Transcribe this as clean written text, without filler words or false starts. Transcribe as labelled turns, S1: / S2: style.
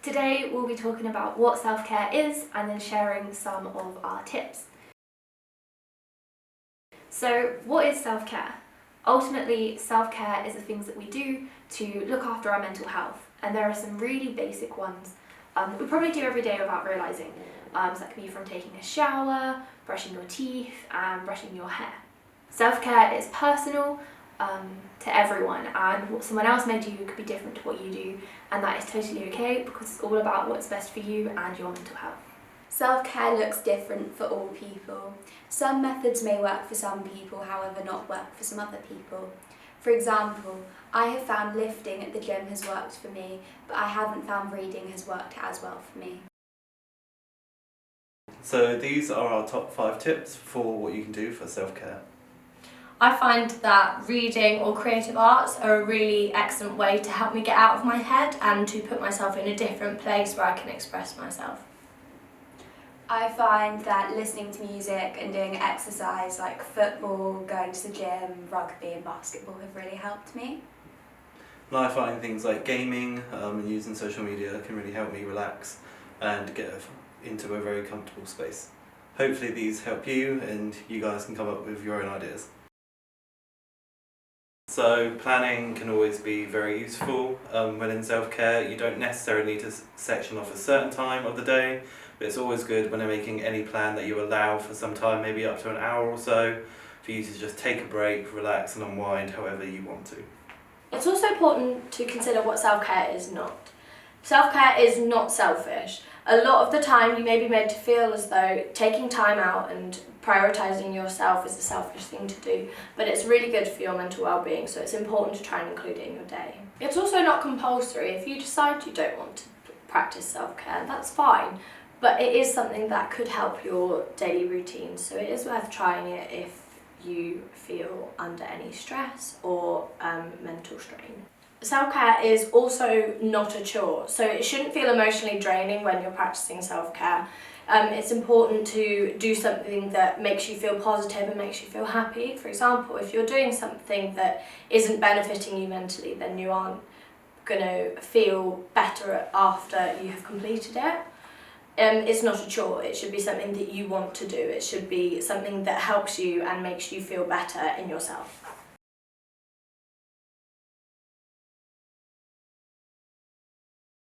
S1: Today we'll be talking about what self-care is and then sharing some of our tips. So what is self-care? Ultimately, self-care is the things that we do to look after our mental health, and there are some really basic ones that we probably do every day without realising. So that can be from taking a shower, brushing your teeth and brushing your hair. Self-care is personal to everyone, and what someone else may do could be different to what you do, and that is totally okay because it's all about what's best for you and your mental health.
S2: Self-care looks different for all people. Some methods may work for some people, however not work for some other people. For example, I have found lifting at the gym has worked for me, but I haven't found reading has worked as well for me.
S3: So these are our top 5 tips for what you can do for self-care.
S4: I find that reading or creative arts are a really excellent way to help me get out of my head and to put myself in a different place where I can express myself.
S2: I find that listening to music and doing exercise like football, going to the gym, rugby and basketball have really helped me.
S3: And I find things like gaming and using social media can really help me relax and get into a very comfortable space. Hopefully these help you and you guys can come up with your own ideas. So planning can always be very useful when in self-care. You don't necessarily need to section off a certain time of the day, but it's always good when you're making any plan that you allow for some time, maybe up to an hour or so, for you to just take a break, relax and unwind however you want to.
S4: It's also important to consider what self-care is not. Self-care is not selfish. A lot of the time you may be made to feel as though taking time out and prioritising yourself is a selfish thing to do, but it's really good for your mental well-being, so it's important to try and include it in your day. It's also not compulsory. If you decide you don't want to practice self-care, that's fine, but it is something that could help your daily routine, so it is worth trying it if you feel under any stress or mental strain. Self-care is also not a chore, so it shouldn't feel emotionally draining when you're practicing self-care. It's important to do something that makes you feel positive and makes you feel happy. For example, if you're doing something that isn't benefiting you mentally, then you aren't going to feel better after you have completed it. It's not a chore, it should be something that you want to do. It should be something that helps you and makes you feel better in yourself.